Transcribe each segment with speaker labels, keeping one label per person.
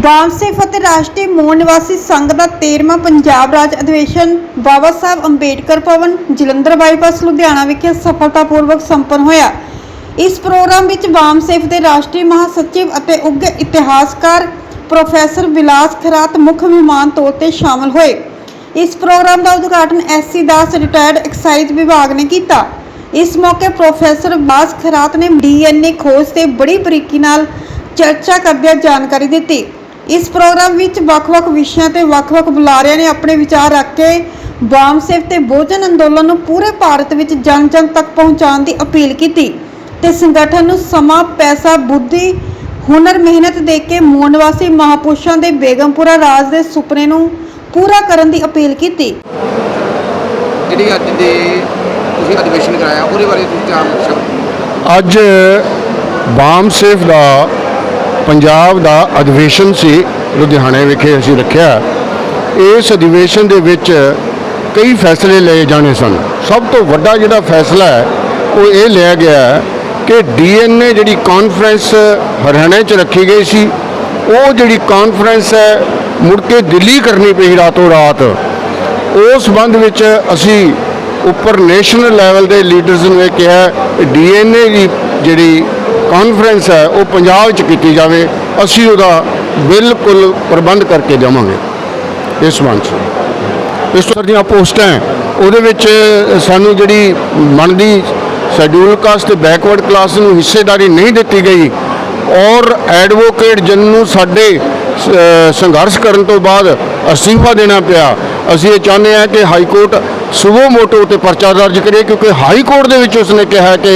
Speaker 1: ਵਾਮਸੇ ਫਤਿਹ ਰਾਸ਼ਟਰੀ ਮੂਲ ਨਿਵਾਸੀ ਸੰਘ ਦਾ 13ਵਾਂ ਪੰਜਾਬ ਰਾਜ ਅਧਿਵੇਸ਼ਨ ਬਾਬਾ ਸਾਹਿਬ ਅੰਬੇਡਕਰ ਭਵਨ ਜਲੰਧਰ ਬਾਈਪਾਸ ਲੁਧਿਆਣਾ ਵਿਖੇ ਸਫਲਤਾਪੂਰਵਕ ਸੰਪੰਨ ਹੋਇਆ। इस प्रोग्राम विच वामसे फतेह राष्ट्रीय महासचिव ਅਤੇ ਉੱਘੇ इतिहासकार प्रोफैसर विलास खरात मुख मेहमान तौर पर शामिल हुए। इस प्रोग्राम का उद्घाटन SC दास रिटायर्ड एक्साइज विभाग ने किया। इस मौके प्रोफैसर विलास खरात ने DNA खोज से बड़ी बरीकी नाल चर्चा करदे जानकारी दी। इस प्रोग्राम विच वख-वख विषयां ते वख-वख बुलारियां ने अपने विचार रख के वामसे फतेह बहुजन अंदोलन नूं पूरे भारत विच जन-जन तक पहुंचाउण दी अपील की ते संगठन नूं समा पैसा बुद्धि हुनर मेहनत दे के मूल निवासी महापुरुषों के बेगमपुरा राज के सुपने नूं पूरा करने की अपील की।
Speaker 2: ਜਿਹੜੀ ਅੱਜ ਦੇ ਤੁਸੀਂ ਅਧਿਵੇਸ਼ਨ ਕਰਾਇਆ ਉਹਦੇ ਬਾਰੇ ਤੁਸੀਂ ਚਾਰ ਸ਼ਬਦ।
Speaker 3: ਅੱਜ ਵਾਮਸੇਫ ਦਾ ਪੰਜਾਬ ਦਾ ਅਧਿਵੇਸ਼ਨ ਸੀ ਲੁਧਿਆਣੇ ਵਿਖੇ ਅਸੀਂ ਰੱਖਿਆ। ਇਸ ਅਧਿਵੇਸ਼ਨ ਦੇ ਵਿੱਚ ਕਈ ਫੈਸਲੇ ਲਏ ਜਾਣੇ ਸਨ। ਸਭ ਤੋਂ ਵੱਡਾ ਜਿਹੜਾ ਫੈਸਲਾ ਹੈ ਉਹ ਇਹ ਲਿਆ ਗਿਆ कि DNA जी कॉन्फ्रेंस हरियाणे च रखी गई सी, वो जी कॉन्फ्रेंस है मुड़ के दिल्ली करनी पई रातों रात। उस संबंध में असी उपर नेशनल लैवल के लीडर्स ने कहा DNA की जी कॉन्फ्रेंस है वो पंजाब च की जाए। असी उहदा बिल्कुल प्रबंध करके जावांगे। इस संबंध इस तरह दी पोस्टां वो Sanu ji मनदी schedule caste backward class में हिस्सेदारी नहीं दी गई और एडवोकेट जनू साडे संघर्ष करने तो बाद अस्तीफा देना पिया। असी ये चाहते हैं कि हाई कोर्ट सुबो मोटो ते परचा दर्ज करे, क्योंकि हाई कोर्ट दे विच उसने कहा कि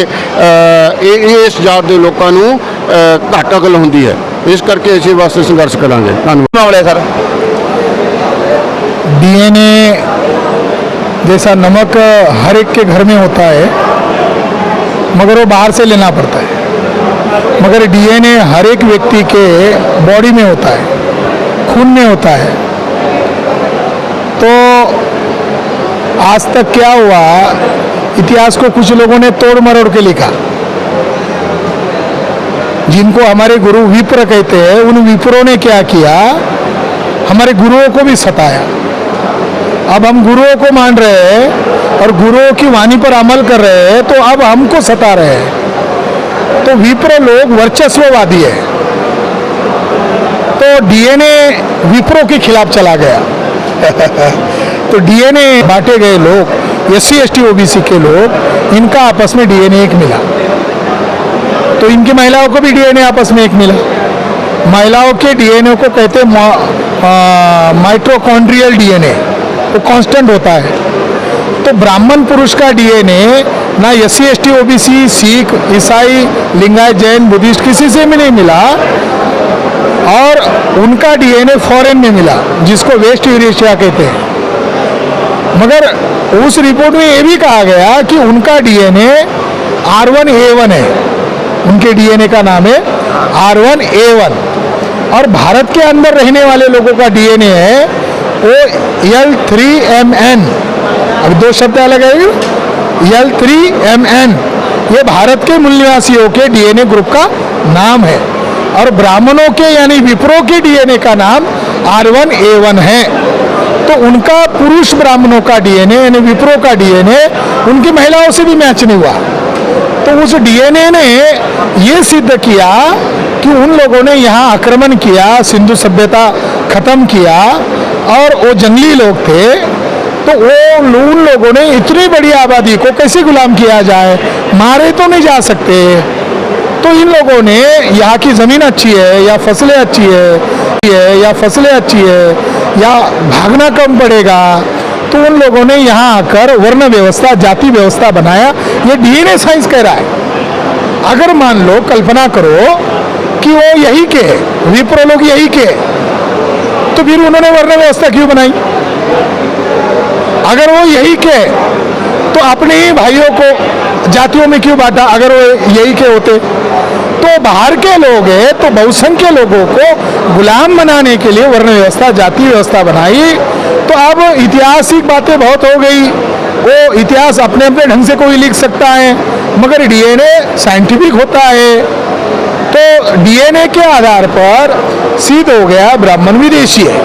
Speaker 3: इस जात के लोगों को घट अकल होंदी है। इस करके इस वास्ते संघर्ष करांगे। धन्यवाद सर।
Speaker 4: DNA जैसा नमक हर एक के घर में होता है मगर वो बाहर से लेना पड़ता है। मगर DNA हर एक व्यक्ति के बॉडी में होता है, खून में होता है। तो आज तक क्या हुआ, इतिहास को कुछ लोगों ने तोड़ मरोड़ के लिखा। जिनको हमारे गुरु विप्र कहते हैं, उन विप्रों ने क्या किया, हमारे गुरुओं को भी सताया। अब हम गुरुओं को मान रहे हैं और गुरुओं की वाणी पर अमल कर रहे हैं, तो अब हमको सता रहे हैं। तो विप्र लोग वर्चस्ववादी है, तो DNA विप्रो के खिलाफ चला गया। तो DNA बांटे गए लोग, SC ST OBC के लोग, इनका आपस में DNA एक मिला। तो इनकी महिलाओं को भी DNA आपस में एक मिला। महिलाओं के DNA को कहते माइटोकॉन्ड्रियल DNA, वो कांस्टेंट होता है। तो ब्राह्मण पुरुष का DNA ना SC ST OBC सिख ईसाई लिंगायत जैन बुद्धिस्ट किसी से भी नहीं मिला, और उनका DNA फॉरेन में मिला जिसको वेस्ट यूरेशिया कहते हैं। मगर उस रिपोर्ट में ये भी कहा गया कि उनका DNA R1A1 है, उनके DNA का नाम है R1A1। और भारत के अंदर रहने वाले लोगों का DNA है वो L3MN। अब दो शब्द अलग है, L3MN ये भारत के मूल निवासियों के DNA ग्रुप का नाम है, और ब्राह्मणों के यानी विप्रो के DNA का नाम R1A1 है। तो उनका पुरुष ब्राह्मणों का DNA यानी विप्रो का DNA उनकी महिलाओं से भी मैच नहीं हुआ। तो उस DNA ने ये सिद्ध किया कि उन लोगों ने यहाँ आक्रमण किया, सिंधु सभ्यता खत्म किया, और वो जंगली लोग थे। तो वो उन लोगों ने इतनी बड़ी आबादी को कैसे गुलाम किया जाए, मारे तो नहीं जा सकते। तो इन लोगों ने यहाँ की ज़मीन अच्छी है या फसलें अच्छी है या फसलें अच्छी है या भागना कम पड़ेगा, तो उन लोगों ने यहाँ आकर वर्ण व्यवस्था जाति व्यवस्था बनाया। ये DNA साइंस कह रहा है। अगर मान लो कल्पना करो कि वो यही के विप्रो लोग यही के, तो फिर उन्होंने वर्ण व्यवस्था क्यों बनाई? अगर वो यही के तो अपने ही भाइयों को जातियों में क्यों बांटा? अगर वो यही के होते तो बाहर के लोग हैं, तो बहुसंख्य लोगों को गुलाम बनाने के लिए वर्ण व्यवस्था जाति व्यवस्था बनाई। तो अब ऐतिहासिक बातें बहुत हो गई, वो इतिहास अपने अपने ढंग से कोई लिख सकता है, मगर DNA साइंटिफिक होता है। तो डीएनए के आधार पर सिद्ध हो गया ब्राह्मण विदेशी है।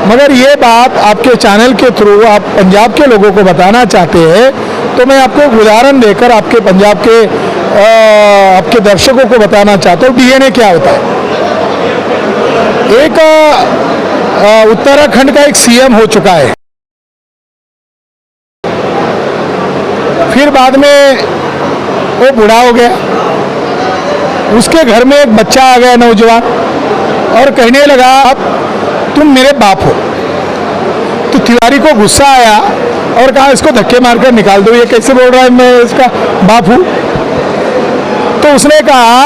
Speaker 4: मगर ये बात आपके चैनल के थ्रू आप पंजाब के लोगों को बताना चाहते हैं, तो मैं आपको एक उदाहरण देकर आपके पंजाब के आपके दर्शकों को बताना चाहता हूँ डीएनए क्या होता है। एक उत्तराखंड का एक सीएम हो चुका है, फिर बाद में वो बूढ़ा हो गया, उसके घर में एक बच्चा आ गया नौजवान और कहने लगा अब तुम मेरे बाप हो। तो तिवारी को गुस्सा आया और कहा इसको धक्के मारकर निकाल दो, ये कैसे बोल रहा है मैं इसका बाप हूं। तो उसने कहा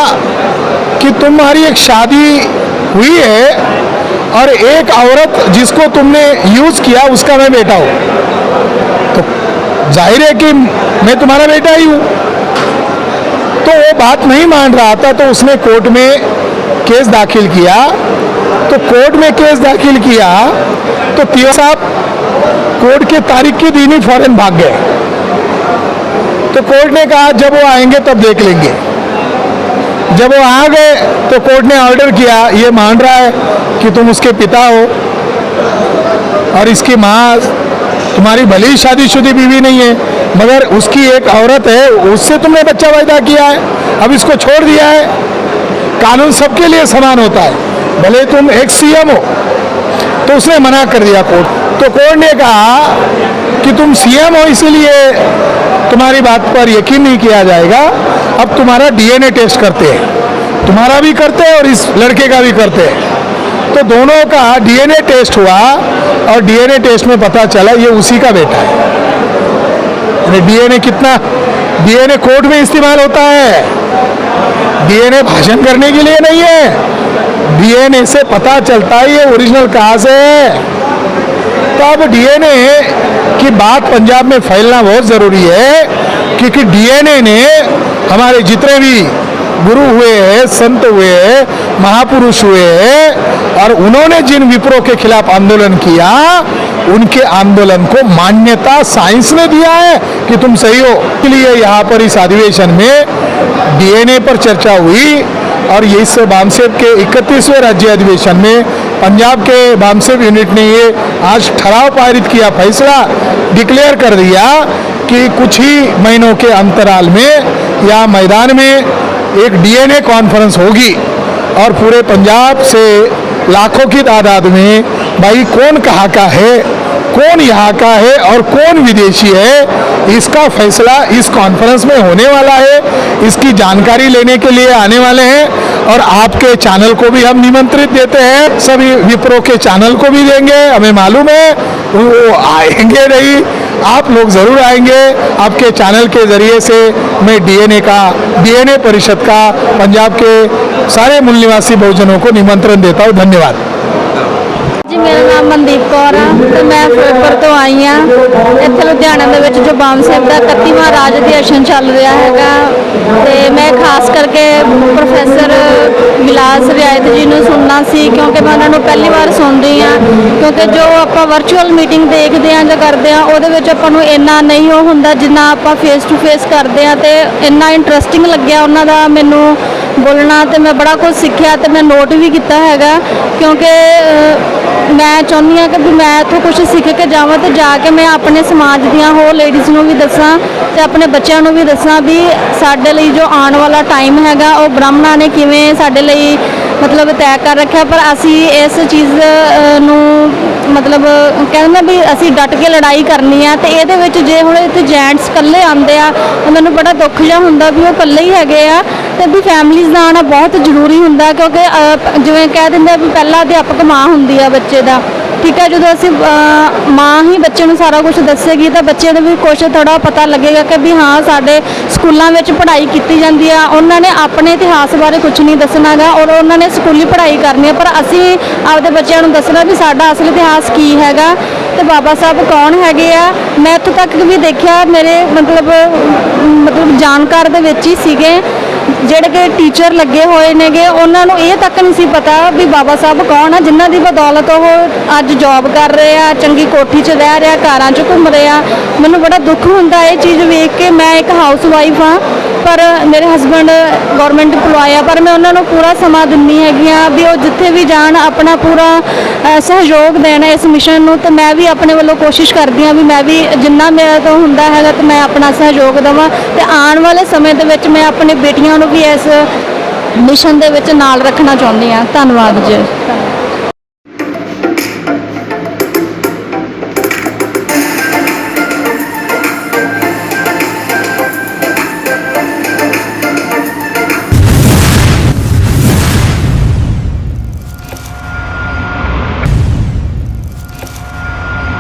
Speaker 4: कि तुम्हारी एक शादी हुई है और एक औरत जिसको तुमने यूज किया उसका मैं बेटा हूं, तो जाहिर है कि मैं तुम्हारा बेटा ही हूं। तो वो बात नहीं मान रहा था, तो उसने कोर्ट में केस दाखिल किया। तो कोर्ट में केस दाखिल किया तो तिवारी साहब कोर्ट के तारीख के दिन ही फौरन भाग गए। तो कोर्ट ने कहा जब वो आएंगे तब देख लेंगे। जब वो आ गए तो कोर्ट ने ऑर्डर किया, ये मान रहा है कि तुम उसके पिता हो और इसकी माँ तुम्हारी भले ही शादीशुदा बीवी नहीं है, मगर उसकी एक औरत है, उससे तुमने बच्चा पैदा किया है, अब इसको छोड़ दिया है। कानून सबके लिए समान होता है, भले तुम एक सीएम हो। तो उसने मना कर दिया कोर्ट। तो कोर्ट ने कहा कि तुम सीएम हो इसीलिए तुम्हारी बात पर यकीन नहीं किया जाएगा, अब तुम्हारा डीएनए टेस्ट करते हैं, तुम्हारा भी करते हैं और इस लड़के का भी करते हैं। तो दोनों का डीएनए टेस्ट हुआ और डीएनए टेस्ट में पता चला ये उसी का बेटा है। डीएनए कितना, डीएनए कोर्ट में इस्तेमाल होता है, डीएनए भाषण करने के लिए नहीं है। डीएनए से पता चलता है ये ओरिजिनल कहाँ से है। तो अब डीएनए की बात पंजाब में फैलना बहुत ज़रूरी है, क्योंकि डीएनए ने हमारे जितने भी गुरु हुए हैं, संत हुए हैं, महापुरुष हुए हैं और उन्होंने जिन विप्रो के खिलाफ आंदोलन किया, उनके आंदोलन को मान्यता साइंस ने दिया है कि तुम सही हो। इसलिए यहाँ पर इस अधिवेशन में डीएनए पर चर्चा हुई और ये इस बामसेव के 31वें राज्य अधिवेशन में पंजाब के बामसेव यूनिट ने ये आज ठराव पारित किया, फैसला डिक्लेयर कर दिया कि कुछ ही महीनों के अंतराल में या मैदान में एक डीएनए कॉन्फ्रेंस होगी और पूरे पंजाब से लाखों की तादाद में भाई कौन कहाँ का है, कौन यहाँ का है और कौन विदेशी है, इसका फैसला इस कॉन्फ्रेंस में होने वाला है। इसकी जानकारी लेने के लिए आने वाले हैं और आपके चैनल को भी हम निमंत्रित देते हैं, सभी विप्रो के चैनल को भी देंगे। हमें मालूम है वो आएंगे नहीं, आप लोग ज़रूर आएंगे। आपके चैनल के ज़रिए से मैं डीएनए परिषद का पंजाब के सारे मूल निवासी बहुजनों को निमंत्रण देता हूँ। धन्यवाद
Speaker 5: जी। मेरा नाम मनदीप कौर आ तो मैं ਫਿਰੋਜ਼ਪੁਰ ਤੋਂ आई हाँ। ਇੱਥੇ ਲੁਧਿਆਣਾ ਦੇ ਵਿੱਚ ਜੋ ਬਾਮਸੇਵ ਦਾ 31ਵਾਂ ਰਾਜ ਅਧਿਵੇਸ਼ਨ ਚੱਲ ਰਿਹਾ ਹੈਗਾ ਤੇ ਮੈਂ ਖਾਸ ਕਰਕੇ ਪ੍ਰੋਫੈਸਰ ਵਿਲਾਸ ਰਿਆਇਤ ਜੀ ਨੂੰ ਸੁਣਨਾ ਸੀ, ਕਿਉਂਕਿ ਮੈਂ ਉਹਨਾਂ ਨੂੰ ਪਹਿਲੀ ਵਾਰ ਸੁਣਦੀ ਹਾਂ। ਕਿਉਂਕਿ ਜੋ ਆਪਾਂ ਵਰਚੁਅਲ ਮੀਟਿੰਗ ਦੇਖਦੇ ਹਾਂ ਜਾਂ ਕਰਦੇ ਹਾਂ ਉਹਦੇ ਵਿੱਚ ਆਪਾਂ ਨੂੰ ਇੰਨਾ ਨਹੀਂ ਉਹ ਹੁੰਦਾ ਜਿੰਨਾ ਆਪਾਂ ਫੇਸ ਟੂ ਫੇਸ ਕਰਦੇ ਹਾਂ। ਤੇ ਇੰਨਾ ਇੰਟਰਸਟਿੰਗ ਲੱਗਿਆ ਉਹਨਾਂ ਦਾ ਮੈਨੂੰ ਬੋਲਣਾ ਤੇ ਮੈਂ ਬੜਾ ਕੁਝ ਸਿੱਖਿਆ ਤੇ ਮੈਂ ਨੋਟ ਵੀ ਕੀਤਾ ਹੈਗਾ, ਕਿਉਂਕਿ ਮੈਂ ਚਾਹੁੰਦੀ ਹਾਂ ਕਿ ਵੀ ਮੈਂ ਇੱਥੋਂ ਕੁਝ ਸਿੱਖ ਕੇ ਜਾਵਾਂ ਤੇ ਜਾ ਕੇ ਮੈਂ ਆਪਣੇ ਸਮਾਜ ਦੀਆਂ ਹੋਰ ਲੇਡੀਜ਼ ਨੂੰ ਵੀ ਦੱਸਾਂ ਤੇ ਆਪਣੇ ਬੱਚਿਆਂ ਨੂੰ ਵੀ ਦੱਸਾਂ ਵੀ ਸਾਡੇ ਲਈ ਜੋ ਆਉਣ ਵਾਲਾ ਟਾਈਮ ਹੈਗਾ ਉਹ ਬ੍ਰਾਹਮਣਾਂ ਨੇ ਕਿਵੇਂ ਸਾਡੇ ਲਈ ਮਤਲਬ ਤੈਅ ਕਰ ਰੱਖਿਆ। ਪਰ ਅਸੀਂ ਇਸ ਚੀਜ਼ ਨੂੰ ਮਤਲਬ ਕਹਿੰਦੇ ਵੀ ਅਸੀਂ ਡਟ ਕੇ ਲੜਾਈ ਕਰਨੀ ਆ। ਤੇ ਇਹਦੇ ਵਿੱਚ ਜੇ ਹੁਣ ਇੱਥੇ ਜੈਂਟਸ ਇਕੱਲੇ ਆਉਂਦੇ ਆ ਤਾਂ ਮੈਨੂੰ ਬੜਾ ਦੁੱਖ ਜਿਹਾ ਹੁੰਦਾ ਵੀ ਉਹ ਇਕੱਲੇ ਹੀ ਹੈਗੇ ਆ ਤੇ ਵੀ ਫੈਮਲੀਜ਼ ਦਾ ਆਉਣਾ ਬਹੁਤ ਜ਼ਰੂਰੀ ਹੁੰਦਾ, ਕਿਉਂਕਿ ਜਿਵੇਂ ਕਹਿ ਦਿੰਦੇ ਵੀ ਪਹਿਲਾ ਅਧਿਆਪਕ ਮਾਂ ਹੁੰਦੀ ਆ ਬੱਚੇ ਦਾ। ਠੀਕ ਹੈ, ਜਦੋਂ ਅਸੀਂ ਮਾਂ ਹੀ ਬੱਚੇ ਨੂੰ ਸਾਰਾ ਕੁਝ ਦੱਸੇਗੀ ਤਾਂ ਬੱਚੇ ਨੂੰ ਵੀ ਕੁਛ ਥੋੜ੍ਹਾ ਪਤਾ ਲੱਗੇਗਾ ਕਿ ਵੀ ਹਾਂ ਸਾਡੇ ਸਕੂਲਾਂ ਵਿੱਚ ਪੜ੍ਹਾਈ ਕੀਤੀ ਜਾਂਦੀ ਆ। ਉਹਨਾਂ ਨੇ ਆਪਣੇ ਇਤਿਹਾਸ ਬਾਰੇ ਕੁਝ ਨਹੀਂ ਦੱਸਣਾ ਗਾ ਔਰ ਉਹਨਾਂ ਨੇ ਸਕੂਲੀ ਪੜ੍ਹਾਈ ਕਰਨੀ ਆ, ਪਰ ਅਸੀਂ ਆਪਦੇ ਬੱਚਿਆਂ ਨੂੰ ਦੱਸਣਾ ਵੀ ਸਾਡਾ ਅਸਲ ਇਤਿਹਾਸ ਕੀ ਹੈਗਾ ਤੇ ਬਾਬਾ ਸਾਹਿਬ ਕੌਣ ਹੈਗੇ ਆ। ਮੈਂ ਇੱਥੋਂ ਤੱਕ ਵੀ ਦੇਖਿਆ ਮੇਰੇ ਮਤਲਬ ਜਾਣਕਾਰ ਦੇ ਵਿੱਚ ਹੀ ਸੀਗੇ ਜਿਹੜੇ ਕਿ ਟੀਚਰ ਲੱਗੇ ਹੋਏ ਨੇਗੇ, ਉਹਨਾਂ ਨੂੰ ਇਹ ਤੱਕ ਨਹੀਂ ਸੀ ਪਤਾ ਵੀ ਬਾਬਾ ਸਾਹਿਬ ਕੌਣ ਆ, ਜਿਨ੍ਹਾਂ ਦੀ ਬਦੌਲਤ ਉਹ ਅੱਜ ਜੌਬ ਕਰ ਰਹੇ ਆ, ਚੰਗੀ ਕੋਠੀ 'ਚ ਰਹਿ ਰਿਹਾ, ਕਾਰਾਂ 'ਚ ਘੁੰਮ ਰਹੇ ਆ। ਮੈਨੂੰ ਬੜਾ ਦੁੱਖ ਹੁੰਦਾ ਇਹ ਚੀਜ਼ ਵੇਖ ਕੇ। ਮੈਂ ਇੱਕ ਹਾਊਸ ਵਾਈਫ ਹਾਂ ਪਰ ਮੇਰੇ ਹਸਬੰਡ ਗਵਰਨਮੈਂਟ EMPLOYE ਆ, ਪਰ ਮੈਂ ਉਹਨਾਂ ਨੂੰ ਪੂਰਾ ਸਮਾਂ ਦਿੰਦੀ ਹੈਗੀ ਆ ਵੀ ਉਹ ਜਿੱਥੇ ਵੀ ਜਾਣ ਆਪਣਾ ਪੂਰਾ ਸਹਿਯੋਗ ਦੇਣ ਇਸ ਮਿਸ਼ਨ ਨੂੰ। ਤੇ ਮੈਂ ਵੀ ਆਪਣੇ ਵੱਲੋਂ ਕੋਸ਼ਿਸ਼ ਕਰਦੀ ਹਾਂ ਵੀ ਮੈਂ ਵੀ ਜਿੰਨਾ ਮੇਰੇ ਤੋਂ ਹੁੰਦਾ ਹੈਗਾ ਤੇ ਮੈਂ ਆਪਣਾ ਸਹਿਯੋਗ ਦੇਵਾਂ, ਤੇ ਆਉਣ ਵਾਲੇ ਸਮੇਂ ਦੇ ਵਿੱਚ ਮੈਂ ਆਪਣੀ ਬੇਟੀਆਂ ਨੂੰ ਵੀ ਇਸ ਮਿਸ਼ਨ ਦੇ ਵਿੱਚ ਨਾਲ ਰੱਖਣਾ ਚਾਹੁੰਦੀ ਹਾਂ। ਧੰਨਵਾਦ ਜੀ।